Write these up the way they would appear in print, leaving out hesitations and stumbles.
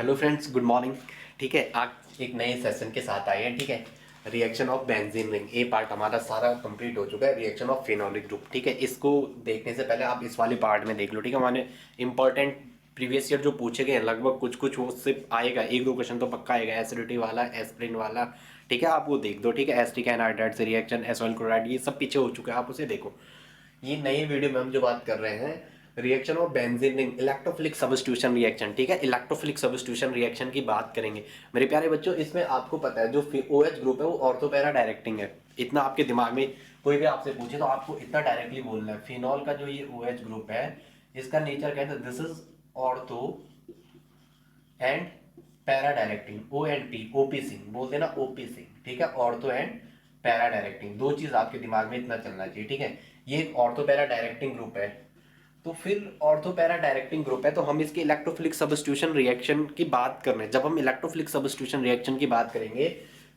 Hello friends, good morning. ठीक है, आज एक नए सेशन के साथ आए हैं। ठीक है, reaction of benzene ring A part हमारा सारा कंप्लीट हो चुका है। Reaction of phenolic group. ठीक है, इसको देखने से पहले आप इस वाले पार्ट में देख लो। ठीक है, हमारे इंपॉर्टेंट प्रीवियस ईयर जो पूछे गए हैं लगभग कुछ कुछ उससे आएगा, एक दो क्वेश्चन तो पक्का आएगा, एसिडिटी वाला, एस्प्रिन वाला। ठीक है, आप वो देख दो। ठीक है, एसिटिक एनहाइड्राइड से रिएक्शन, एसोइल क्लोराइड, ये सब पीछे हो चुका है, आप उसे देखो। ये नई वीडियो में हम जो बात कर रहे हैं reaction of benzene ring electrophilic substitution reaction. ठीक है, इलेक्ट्रोफिलिक सब्स्टिट्यूशन रिएक्शन की बात करेंगे मेरे प्यारे बच्चों। इसमें आपको पता है जो OH ग्रुप है वो ऑर्थो पैरा डायरेक्टिंग है। इतना आपके दिमाग में कोई भी आपसे पूछे तो आपको इतना डायरेक्टली बोलना है। फिनॉल का जो ये OH ग्रुप है इसका नेचर कहते हैं this is ortho and para directing. O and P, OP Singh बोलते हैं ना, ओपी सिंह। ठीक है, ऑर्थो एंड पैरा डायरेक्टिंग, दो चीज आपके दिमाग में इतना चलना चाहिए। ठीक है, ये एक ऑर्थो पैरा डायरेक्टिंग ग्रुप है। तो फिर ऑर्थो पैरा डायरेक्टिंग ग्रुप है तो हम इसके इलेक्ट्रोफिलिक सब्स्टिट्यूशन रिएक्शन की बात कर रहे हैं। जब हम इलेक्ट्रोफिलिक सब्स्टिट्यूशन रिएक्शन की बात करेंगे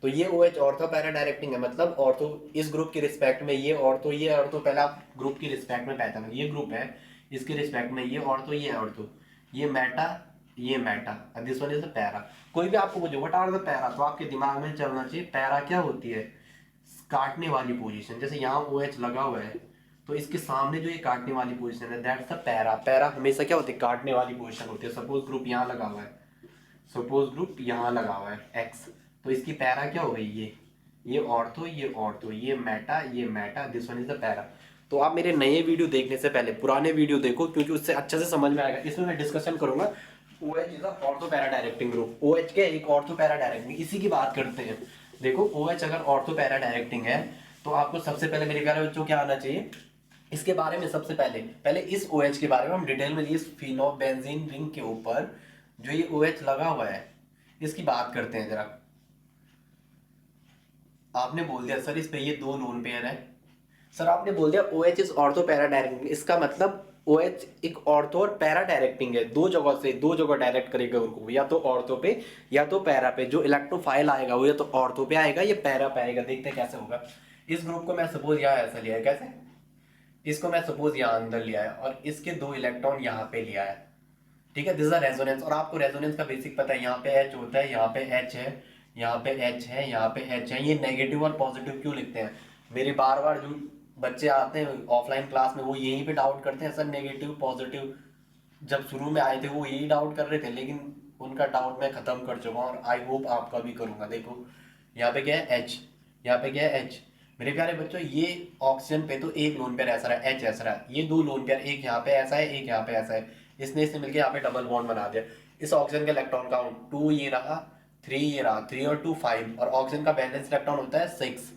तो ये OH ऑर्थो पैरा डायरेक्टिंग है, मतलब ऑर्थो इस ग्रुप के रिस्पेक्ट में ये ऑर्थो पहला ग्रुप की रिस्पेक्ट में पहचान, ये ग्रुप है इसके रिस्पेक्ट में ये ऑर्थो, ये मेटा, ये Meta, this one is para. कोई भी आपको पूछे व्हाट आर द पैरा तो आपके दिमाग में चलना चाहिए पैरा क्या होती है, काटने वाली पोजीशन। जैसे यहाँ OH लगा हुआ है तो इसके सामने जो ये काटने वाली पोजीशन है दैट्स द पैरा। पैरा हमेशा क्या होती है, काटने वाली पोजीशन होती है। सपोज ग्रुप यहाँ लगा हुआ है, सपोज ग्रुप यहाँ लगा हुआ है एक्स, तो इसकी पैरा क्या हो गई, ये ऑर्थो, ये Meta, this one is the para. तो आप मेरे नए वीडियो देखने से पहले पुराने वीडियो देखो क्योंकि उससे अच्छे से समझ में आएगा। इसमें मैं डिस्कशन करूंगा OH is ortho para directing group. OH के एक ऑर्थो पैरा डायरेक्टिंग, इसी की बात करते हैं। देखो OH अगर ऑर्थो पैरा डायरेक्टिंग है तो आपको सबसे पहले मेरे प्यारे बच्चों क्या आना चाहिए, इसके बारे में सबसे पहले इस OH के बारे में हम डिटेल में इस फिनोबेंजीन रिंग के ऊपर जो ये OH लगा हुआ है इसकी बात करते हैं जरा। आपने बोल दिया सर इस पे ये दो लोन पेयर है, सर आपने बोल दिया OH is ortho para directing, इसका मतलब OH एक ऑर्थो और पैरा डायरेक्टिंग है। दो जगह डायरेक्ट करेगा उनको, या तो ऑर्थो पे या तो पैरा पे। जो इलेक्ट्रोफाइल आएगा वो या तो ऑर्थो पे आएगा या पैरा पे आएगा। देखते हैं कैसे होगा। इस ग्रुप को मैं सपोज यहाँ ऐसा लिया है, कैसे, इसको मैं सपोज यहाँ अंदर लिया है और इसके दो इलेक्ट्रॉन यहाँ पे लिया है। ठीक है, दिस इज रेजोनेंस। और आपको रेजोनेंस का बेसिक पता है, यहाँ पे H होता है, यहाँ पे H है, यहाँ पे H है, यहाँ पे H है। ये नेगेटिव और पॉजिटिव क्यों लिखते हैं, मेरे बार बार जो बच्चे आते हैं ऑफलाइन क्लास में वो यहीं पे डाउट करते हैं सर नेगेटिव पॉजिटिव। जब शुरू में आए थे वो यही डाउट कर रहे थे, लेकिन उनका डाउट मैं खत्म कर चुका हूँ और आई होप आपका भी करूंगा। देखो यहाँ पे क्या है H, यहाँ पे क्या है H। मेरे प्यारे बच्चों ये ऑक्सीजन पे तो एक लोन पेयर ऐसा रहा, H ऐसा रहा, ये दो लोन पेयर, एक यहाँ पे ऐसा है, एक यहाँ पे ऐसा है। इसने इससे मिलकर यहाँ पे डबल बॉन्ड बना दिया। इस ऑक्सीजन का इलेक्ट्रॉन काउंट 2 ये रहा, 3 ये रहा, 3 और 2 5, और ऑक्सीजन का बैलेंस इलेक्ट्रॉन होता है 6।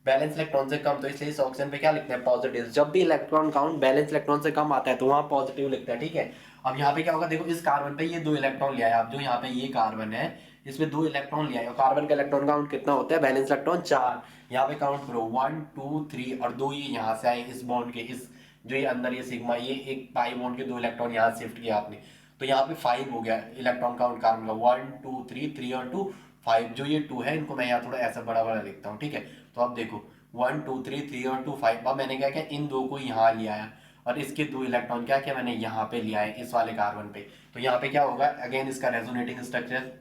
बैलेंस इलेक्ट्रॉन से कम, तो इसलिए इस ऑक्सीजन पे क्या लिखते हैं, पॉजिटिव। जब भी इलेक्ट्रॉन काउंट बैलेंस इलेक्ट्रॉन से कम आता है तो वहां पॉजिटिव लिखते हैं। ठीक है, अब यहाँ पे क्या होगा, देखो इस कार्बन पे ये दो इलेक्ट्रॉन लिया है, आप जो यहाँ पे ये कार्बन है इसमें दो इलेक्ट्रॉन लिया है। कार्बन का इलेक्ट्रॉन काउंट कितना होता है, बैलेंस इलेक्ट्रॉन 4। यहाँ पे काउंट करो 1 2 3 और दो ये यहाँ से आए इस बॉन्ड के, इस जो ये अंदर ये सिग्मा, ये एक पाई बॉन्ड के दो इलेक्ट्रॉन यहाँ शिफ्ट किया आपने, तो यहाँ पे 5 हो गया इलेक्ट्रॉन काउंट कार्बन का। 1 2 3, 3 और 2 5। जो ये 2 है इनको मैं यहाँ थोड़ा ऐसा बड़ा बड़ा लिखता हूँ। ठीक है, तो अब देखो 1 2 3, 3 और 2 5। अब मैंने क्या किया, इन दो को यहाँ लिया है और इसके दो इलेक्ट्रॉन क्या किया मैंने यहाँ पे लिया है इस वाले कार्बन पे। तो यहाँ पे क्या होगा, अगेन इसका रेजोनेटिंग स्ट्रक्चर,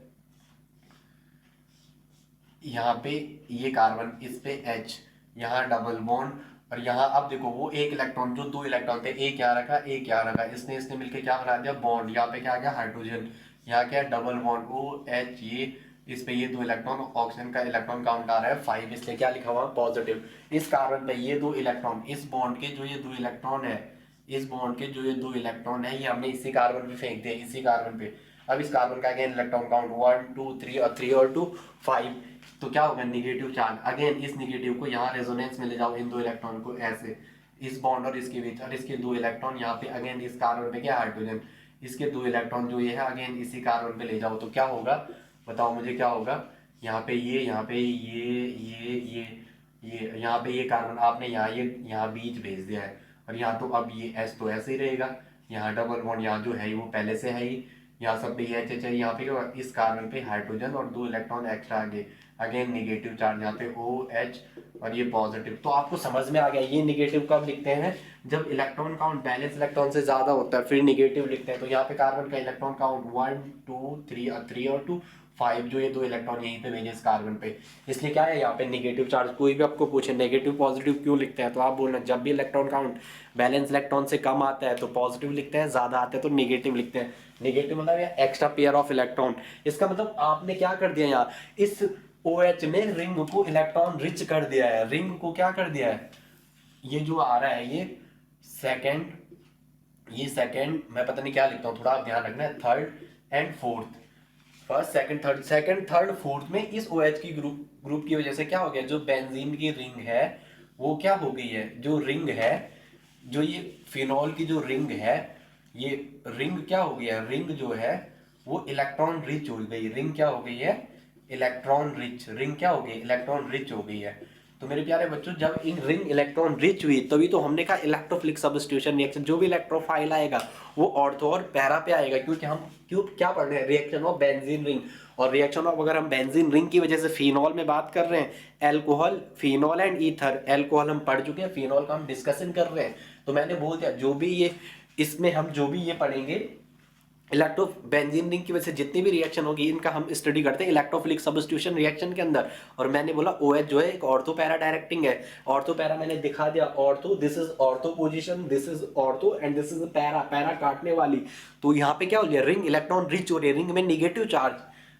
यहाँ पे ये कार्बन, इस पे H, यहाँ डबल बॉन्ड, और यहाँ अब देखो वो एक इलेक्ट्रॉन, जो दो इलेक्ट्रॉन थे एक यहाँ रखा एक यहाँ रखा, इसने मिलकर क्या बना दिया, बॉन्ड। यहाँ पे क्या आ गया, हाइड्रोजन, यहाँ क्या है, डबल बॉन्ड OH, ये इस पे ये दो इलेक्ट्रॉन, ऑक्सीजन का इलेक्ट्रॉन काउंट आ रहा है 5, इसलिए क्या लिखा हुआ पॉजिटिव। इस कार्बन पे ये दो इलेक्ट्रॉन, इस बॉन्ड के जो ये दो इलेक्ट्रॉन है, इस बॉन्ड के जो ये दो इलेक्ट्रॉन है ये हमने इसी कार्बन पे फेंक दिया, इसी कार्बन पे। अब इस कार्बन का अगेन इलेक्ट्रॉन काउंट 1 2 3 और 3 और 2 5, तो क्या होगा, निगेटिव चार्ज। अगेन इस निगेटिव को यहाँ रेजोनेंस में ले जाओ, इन दो इलेक्ट्रॉन को ऐसे इस बॉन्ड और इसके बीच, और इसके दो इलेक्ट्रॉन यहाँ पे अगेन इस कार्बन पे क्या, हाइड्रोजन, इसके दो इलेक्ट्रॉन जो ये है अगेन इसी कार्बन पे ले जाओ, तो क्या होगा बताओ मुझे क्या होगा। यहाँ पे ये, यहाँ पे ये यहाँ पे ये कार्बन आपने यहाँ ये यहाँ बीच भेज दिया है, और यहाँ तो अब ये S तो ऐसे ही रहेगा, यहाँ डबल बॉन्ड यहाँ जो है वो पहले से है ही, यहाँ सब पे एच एच है, यहाँ पे इस कार्बन पे हाइड्रोजन और 2 इलेक्ट्रॉन एक्स्ट्रा आगे, अगेन निगेटिव चार्ज यहाँ पे ओ एच और ये पॉजिटिव। तो आपको समझ में आ गया ये निगेटिव कब लिखते हैं, जब इलेक्ट्रॉन काउंट बैलेंस इलेक्ट्रॉन से ज्यादा होता है फिर निगेटिव लिखते हैं। तो यहाँ पे कार्बन का इलेक्ट्रॉन काउंट 1 2 3 और 2 5, जो ये 2 इलेक्ट्रॉन यहीं पे भेजे इस कार्बन पे, इसलिए क्या है यहाँ पे निगेटिव चार्ज। कोई भी आपको पूछे नेगेटिव पॉजिटिव क्यों लिखते हैं, तो आप बोलना जब भी इलेक्ट्रॉन काउंट बैलेंस इलेक्ट्रॉन से कम आता है तो पॉजिटिव लिखते हैं, ज्यादा आते हैं तो निगेटिव लिखते हैं। निगेटिव मतलब एक्स्ट्रा पेयर ऑफ इलेक्ट्रॉन। इसका मतलब आपने क्या कर दिया यहाँ, इस OH ने रिंग को इलेक्ट्रॉन रिच कर दिया है, रिंग को क्या कर दिया है, ये जो आ रहा है ये सेकंड, ये सेकंड मैं पता नहीं क्या लिखता हूँ, थोड़ा आप ध्यान रखना है, third and fourth, first second third fourth में इस OH की ग्रुप की वजह से क्या हो गया, जो बेंजीन की रिंग है वो क्या हो गई है, जो रिंग है, जो ये फिनॉल की जो रिंग है, ये रिंग क्या हो गया, रिंग जो है वो इलेक्ट्रॉन रिच हो गई, रिंग क्या हो गई है, इलेक्ट्रॉन रिच, रिंग क्या हो गई, इलेक्ट्रॉन रिच हो गई है। तो मेरे प्यारे बच्चों जब इन रिंग इलेक्ट्रॉन रिच हुई तभी तो हमने कहा इलेक्ट्रोफिलिक सबस्टिट्यूशन रिएक्शन, जो भी इलेक्ट्रोफाइल आएगा वो ऑर्थो और पैरा पे आएगा, क्योंकि हम क्यों क्या पढ़ रहे हैं, रिएक्शन ऑफ बेंजीन रिंग। और रिएक्शन ऑफ अगर हम बेंजीन रिंग की वजह से फिनॉल में बात कर रहे हैं, alcohol phenol and ether, alcohol हम पढ़ चुके हैं, फिनॉल का हम डिस्कशन कर रहे हैं। तो मैंने बोल दिया जो भी ये इसमें हम जो भी ये पढ़ेंगे इलेक्ट्रो बेंजीन रिंग की वजह से जितनी भी रिएक्शन होगी इनका हम स्टडी करते हैं इलेक्ट्रोफिलिक सबस्टिट्यूशन रिएक्शन के अंदर। और मैंने बोला OH जो है एक ऑर्थो पैरा डायरेक्टिंग है, ऑर्थो पैरा मैंने दिखा दिया, ortho this is ortho position, this is ortho and this is para, para काटने वाली। तो यहाँ पे क्या हो गया, रिंग इलेक्ट्रॉन रिच हो रही है, रिंग में निगेटिव चार्ज,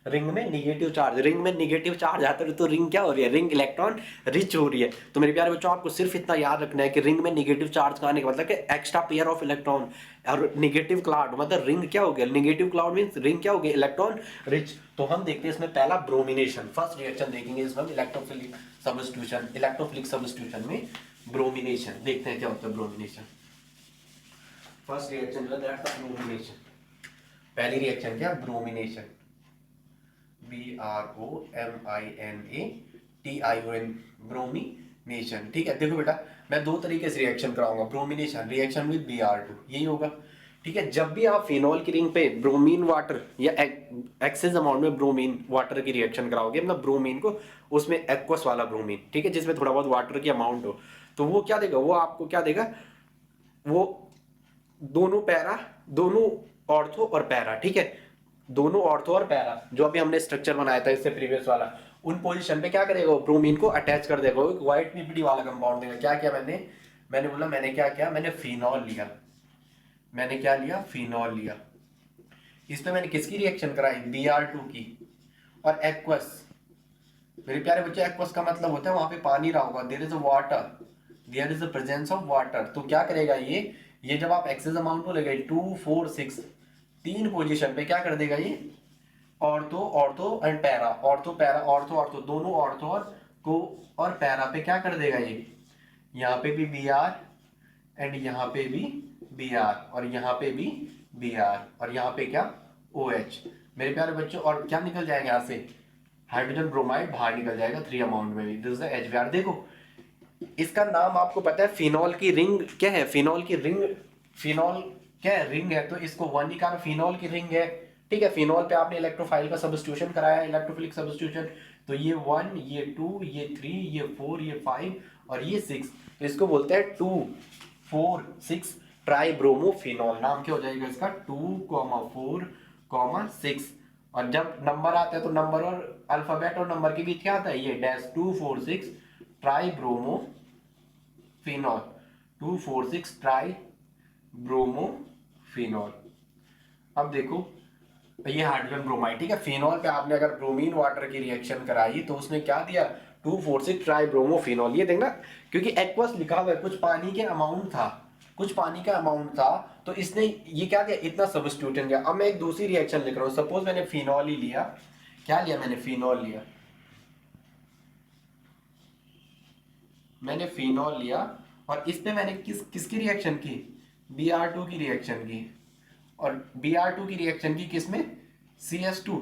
रिंग में निगेटिव चार्ज, रिंग में निगेटिव चार्ज आता है तो रिंग क्या हो रही है, रिंग इलेक्ट्रॉन रिच हो रही है। तो मेरे प्यारे बच्चों आपको सिर्फ इतना याद रखना है कि रिंग में निगेटिव चार्ज का आने का मतलब कि एक्स्ट्रा पेयर ऑफ इलेक्ट्रॉन, और निगेटिव क्लाउड मतलब रिंग क्या हो गया, निगेटिव क्लाउड मींस रिंग क्या हो गया, इलेक्ट्रॉन रिच। तो हम देखते हैं इसमें पहला ब्रोमिनेशन, फर्स्ट रिएक्शन देखेंगे इसमें इलेक्ट्रोफिलिक सबस्टिट्यूशन, इलेक्ट्रोफिलिक सबस्टिट्यूशन में ब्रोमिनेशन देखते हैं क्या होता है ब्रोमिनेशन। फर्स्ट रिएक्शन जो है दैट्स द ब्रोमिनेशन, पहली रिएक्शन क्या, ब्रोमिनेशन, BROMINATION, ब्रोमिनेशन। ठीक है, देखो बेटा मैं दो तरीके से रिएक्शन कराऊंगा, ब्रोमिनेशन रिएक्शन विद Br2, यही होगा। ठीक है, जब भी आप फिनॉल की रिंग पे ब्रोमीन वाटर या एक्सेस अमाउंट में ब्रोमीन वाटर की रिएक्शन कराओगे, मतलब ब्रोमीन को उसमें एक्वस वाला ब्रोमीन, ठीक है, जिसमें थोड़ा बहुत वाटर की अमाउंट हो, तो वो क्या देगा, वो आपको क्या देगा, वो दोनों पैरा, दोनों ऑर्थो और पैरा, ठीक है, दोनों ऑर्थो और पैरा जो अभी हमने स्ट्रक्चर बनाया था इससे प्रीवियस वाला, उन पोजीशन पे क्या करेगा, ब्रोमीन को अटैच कर देगा, एक व्हाइट पीपीडी वाला कंपाउंड देगा। क्या किया मैंने बोला मैंने क्या किया, मैंने फिनॉल लिया, मैंने क्या लिया, फिनॉल लिया, इस पे मैंने किसकी रिएक्शन कराई, Br2 की, और एक्वस। मेरे प्यारे बच्चे एक्वस का मतलब होता है वहां पे पानी रहा होगा, there is a water, there is a presence of water. तो क्या करेगा ये जब आप एक्सेस अमाउंट को लेगा 2 4 6 तीन पोजीशन पे क्या कर देगा ये, ortho ortho and para, ortho para, ortho ortho, दोनों ऑर्थो और को और पैरा पे क्या कर देगा ये, यहाँ पे भी Br एंड यहाँ पे भी Br और यहाँ पे भी Br और यहाँ पे क्या OH। मेरे प्यारे बच्चों और क्या निकल जाएगा यहाँ से, हाइड्रोजन ब्रोमाइड बाहर निकल जाएगा 3 अमाउंट में भी, दिस इज द HBr। देखो इसका नाम आपको पता है, फिनॉल की रिंग क्या है, फिनॉल की रिंग, फिनॉल क्या है, रिंग है, तो इसको वन ही कहा, फिनॉल की रिंग है। ठीक है, फिनॉल पे आपने इलेक्ट्रोफाइल का सबस्टिट्यूशन कराया, इलेक्ट्रोफिलिक सबस्टिट्यूशन, तो ये 1 ये 2 ये 3 ये 4 ये 5 और ये 6, तो इसको बोलते हैं 2 4 6 ट्राई ब्रोमोफिनॉल। नाम क्या हो जाएगा इसका, 2,4, 6। और जब नंबर आता है तो नंबर और अल्फाबेट और नंबर के बीच क्या आता है, ये dash, 2 4 6 try bromophenol, 2 4 6 try bromophenol. अब देखो ये हाइड्रोजन ब्रोमाइड, ठीक है, फिनॉल पे आपने अगर ब्रोमीन वाटर की रिएक्शन कराई तो उसने क्या दिया, 2,4,6 ट्राई ब्रोमोफिनॉल। ये देखना क्योंकि एक्वस लिखा हुआ है, कुछ पानी के अमाउंट था, कुछ पानी का अमाउंट था, तो इसने ये क्या दिया, इतना सब्स्टिट्यूशन दिया। अब मैं एक दूसरी रिएक्शन लिख रहा हूँ, सपोज मैंने फिनॉल ही लिया, क्या लिया मैंने, फिनॉल लिया, मैंने फिनॉल लिया और इस पे मैंने किसकी रिएक्शन की, Br2 की रिएक्शन की, और Br2 की रिएक्शन की किसमें, CS2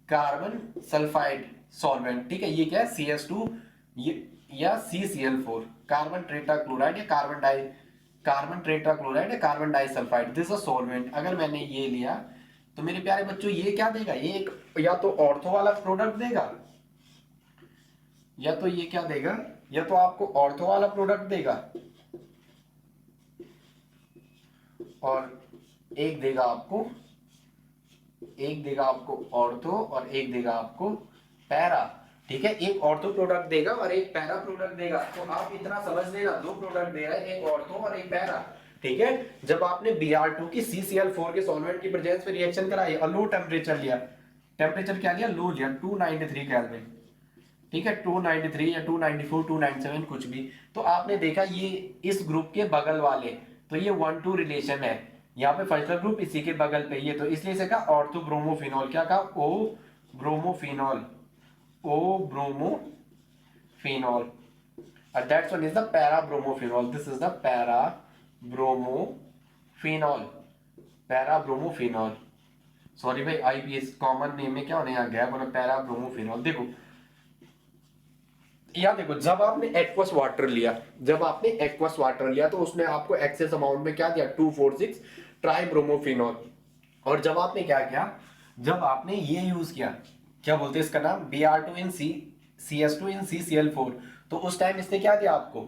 कार्बन सल्फाइड सॉल्वेंट। ठीक है, ये क्या है CS2 ये या CCl4 कार्बन टेट्राक्लोराइड या कार्बन टेट्राक्लोराइड या carbon disulphide, this a solvent. अगर मैंने ये लिया तो मेरे प्यारे बच्चों ये क्या देगा, ये एक या तो ऑर्थो वाला प्रोडक्ट देगा, या तो ये क्या देगा, या तो आपको ऑर्थो वाला प्रोडक्ट देगा, और एक देगा आपको, एक देगा आपको ऑर्थो और एक देगा आपको पैरा। ठीक है, एक ऑर्थो प्रोडक्ट देगा और एक पैरा प्रोडक्ट देगा। तो आप इतना समझ लेना, दो प्रोडक्ट दे रहा है, एक ऑर्थो और एक पैरा। ठीक है, जब आपने Br2 की CCl4 के सॉल्वेंट की प्रेजेंस में रिएक्शन कराई और लो टेम्परेचर लिया, टेम्परेचर क्या लिया, लो लिया 293 केल्विन। ठीक है, 293 या 294 297 कुछ भी। तो आपने देखा ये इस ग्रुप के बगल वाले, तो ये 1-2 रिलेशन है, यहाँ पे फंक्शनल ग्रुप इसी के बगल पे ही है, तो इसलिए इसे कहा ऑर्थो ब्रोमोफिनॉल। क्या कहा, O bromophenol, O bromophenol. and that one is the para bromophenols. This is the para bromophenol, para bromophenol। Sorry भाई, आईपीएस कॉमन नेम में क्या होने आ गया, बोला पैरा ब्रोमोफिनॉल। देखो यहाँ देखो, जब आपने एक्वस वाटर लिया, जब आपने एक्वस वाटर लिया तो उसने आपको एक्सेस अमाउंट में क्या दिया, 246 ट्राई ब्रोमोफिनॉल। और जब आपने क्या किया, जब आपने ये यूज किया, क्या बोलते हैं इसका नाम, Br2 इन CS2 इन CCl4, तो उस टाइम इसने क्या दिया आपको,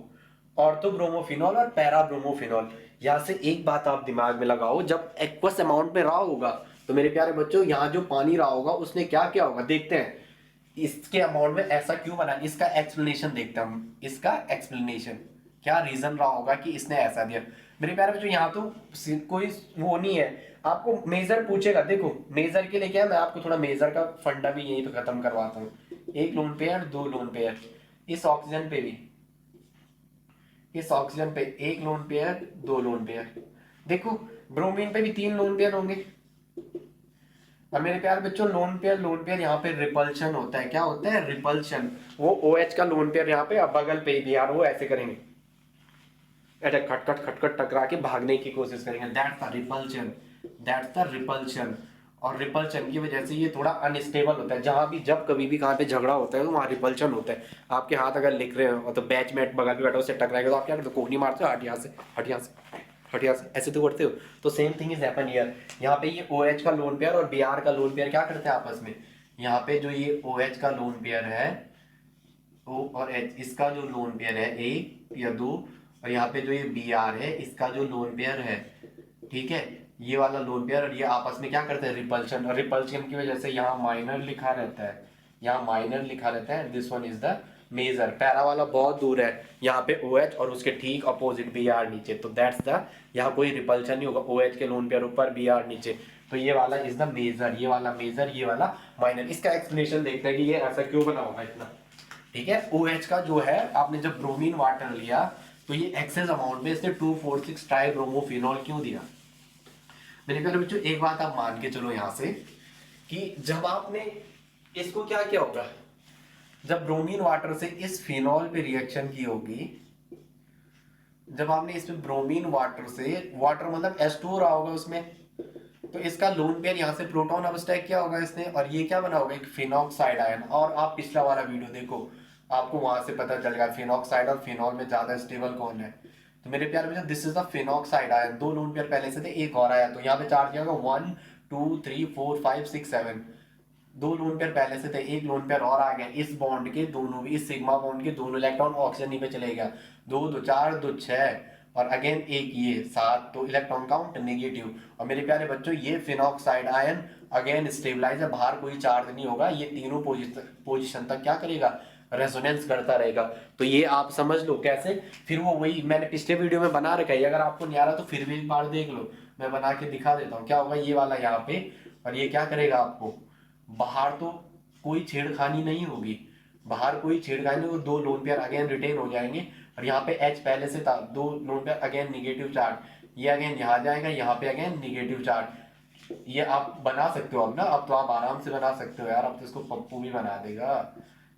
ऑर्थो ब्रोमोफिनॉल और पैरा ब्रोमोफिनॉल। यहां से एक बात आप दिमाग में लगाओ, जब एक्वस अमाउंट में रहा होगा तो मेरे प्यारे बच्चों यहाँ जो पानी रहा होगा उसने क्या किया होगा, देखते हैं इसके अमाउंट में ऐसा क्यों बना, इसका एक्सप्लेनेशन देखते हैं हम, इसका एक्सप्लेनेशन क्या रीजन रहा होगा कि इसने ऐसा दिया। मेरे प्यारे बच्चों यहाँ तो कोई वो नहीं है, आपको मेजर पूछेगा। देखो मेजर के लिए क्या है, मैं आपको थोड़ा मेजर का फंडा भी यहीं पे खत्म करवाता हूँ। एक लोन पेयर, दो लोन पेयर, इस ऑक्सीजन पे भी, इस ऑक्सीजन पे एक लोन पेयर, दो लोन पेयर। देखो ब्रोमीन पे भी 3 लोन पेयर होंगे। और मेरे प्यार बच्चों लोन पेयर यहाँ पे रिपल्शन होता है, क्या होता है, रिपल्शन। वो OH का लोन पेयर यहाँ पे, अब बगल पे भी यार वो ऐसे करेंगे, ऐसे खटखट खटखट टकरा के भागने की कोशिश करेंगे, that's the repulsion, that's the repulsion. और रिपल्शन की वजह से ये थोड़ा अनस्टेबल होता है, जहां भी जब कभी भी कहाँ पे झगड़ा होता है तो वहां रिपल्शन होता है। आपके हाथ अगर लिख रहे हो तो बैचमेट बगल पे बैठा उससे टकराएगा तो आप क्या करते हो, कोहनी मारते हो, हट यहाँ से, हट यहाँ से, हट यहाँ से, ऐसे तो करते हो। तो same thing is happen here, यहाँ पे ये OH का लोन पेयर और Br का लोन पेयर क्या करते हैं आपस में, यहाँ पे जो ये OH का लोन पेयर है, O और H, इसका जो लोन पेयर है 1 या 2, और यहाँ पे जो ये Br है इसका जो लोन पेयर है, ठीक है, ये वाला लोन पेयर, और ये आपस में क्या करते हैं, रिपल्शन। और रिपल्शन की वजह से यहाँ माइनर लिखा रहता है, यहाँ माइनर लिखा रहता है, this one is the major. Para वाला बहुत दूर है, यहाँ पे OH और उसके ठीक अपोजिट Br नीचे, तो दैट्स द, यहाँ कोई रिपल्शन नहीं होगा, OH के लोन पेयर ऊपर Br नीचे, तो ये वाला इज द मेजर, ये वाला मेजर, ये वाला माइनर। इसका एक्सप्लेनेशन देखते हैं कि ये ऐसा क्यों बना होगा इतना। ठीक है, OH का जो है, आपने जब ब्रोमीन वाटर लिया तो ये एक्सेस अमाउंट में इसने 246 ट्राई ब्रोमोफिनॉल क्यों दिया। मेरे प्यारे बच्चों एक बात आप मान के चलो यहाँ से, कि जब आपने इसको क्या किया होगा, जब ब्रोमीन वाटर से इस फिनॉल पे रिएक्शन की होगी, जब आपने इसमें ब्रोमीन वाटर से, वाटर मतलब H2 रहा होगा उसमें, तो इसका लोन पेयर यहाँ से प्रोटॉन अब स्टैक किया होगा इसने, और ये क्या बना होगा, एक फिनॉक्साइड आयन। और आप पिछला वाला वीडियो देखो, आपको वहां से पता चलेगा फिनॉक्साइड और फिनॉल में ज्यादा स्टेबल कौन है। तो मेरे प्यारे बच्चों this is the phenoxide ion, 2 lone pair पहले से थे, एक और आया, तो यहाँ पे चार्ज किया होगा 1 2 3 4 5 6 7, 2 लोन पेयर पहले से थे, एक लोन पेयर और आ गया, इस बॉन्ड के दोनों भी, इस सिग्मा बॉन्ड के दोनों इलेक्ट्रॉन ऑक्सीजन ही पे चले गया, 2 2 4 2 6, और अगेन एक ये 7, तो इलेक्ट्रॉन काउंट नेगेटिव। और मेरे प्यारे बच्चों ये फिनॉक्साइड आयन अगेन स्टेबलाइज है, बाहर कोई चार्ज नहीं होगा, ये तीनों पोजीशन तक क्या करेगा, रेजोनेंस करता रहेगा। तो ये आप समझ लो कैसे, फिर वो वही मैंने पिछले वीडियो में बना रखा है, अगर आपको नहीं आ रहा तो फिर भी एक बार देख लो, मैं बना के दिखा देता हूँ। क्या होगा, ये वाला यहाँ पे, और ये क्या करेगा आपको, बाहर तो कोई छेड़खानी नहीं होगी, बाहर कोई छेड़खानी नहीं होगी, 2 लोन पेयर अगेन रिटेन हो जाएंगे, और यहाँ पे H पहले से था, 2 lone pair again negative charge, ये अगेन यहाँ जाएगा, यहाँ पे अगेन निगेटिव चार्ज। ये आप बना सकते हो अब ना, अब तो आप आराम से बना सकते हो यार, अब तो इसको पप्पू भी बना देगा।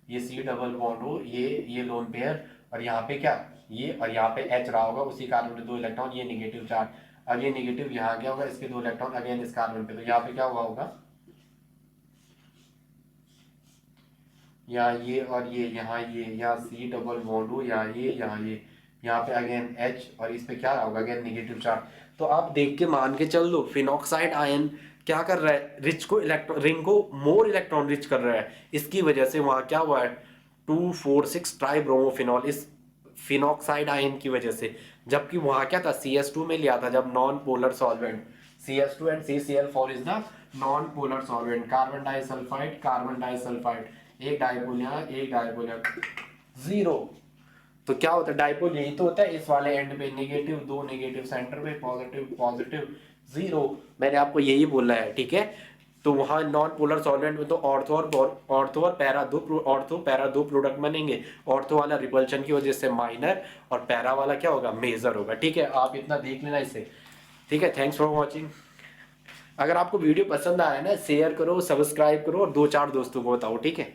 ये C डबल बॉन्ड हो, ये लोन पेयर, और यहाँ पे क्या, ये, और यहाँ पे H रहा होगा, उसी कार्बन पे 2 इलेक्ट्रॉन, ये निगेटिव चार्ज, अब ये निगेटिव यहाँ क्या होगा, इसके 2 इलेक्ट्रॉन अगेन इस कार्बन पे, तो यहाँ पे क्या हुआ होगा, यहाँ ये और ये, यहाँ ये, यहाँ C डबल बॉन्ड हो, यहाँ ये, यहाँ पे अगेन H, और इस पे क्या होगा, अगेन निगेटिव चार्ज। तो आप देख के मान के चल लो, फिनॉक्साइड आयन क्या कर रहा है, रिच को इलेक्ट्रॉन, रिंग को मोर इलेक्ट्रॉन रिच कर रहा है। इसकी वजह से वहां क्या हुआ है, 2,4,6 ट्राइब्रोमोफिनॉल, इस फिनॉक्साइड आयन की वजह से। जबकि वहां क्या था, CS2 में लिया था जब non polar solvent, CS2 and CCl4 is the non polar solvent, carbon disulphide carbon disulphide, एक डाइपोल यहाँ एक डाइपोल यहाँ, जीरो। तो क्या होता है, डाइपोल यही तो होता है, इस वाले एंड पे नेगेटिव, दो नेगेटिव सेंटर पे, पॉजिटिव पॉजिटिव, जीरो। मैंने आपको यही बोला है, ठीक है। तो वहां नॉन पोलर सॉल्वेंट में तो ऑर्थो और पैरा दो प्रोडक्ट बनेंगे। ऑर्थो वाला रिपल्शन की वजह से माइनर, और पैरा वाला क्या होगा, मेजर होगा, ठीक है। आप इतना देख लेना इसे, ठीक है। Thanks for watching. अगर आपको वीडियो पसंद आया ना, शेयर करो, सब्सक्राइब करो और 2-4 दोस्तों को बताओ, ठीक है।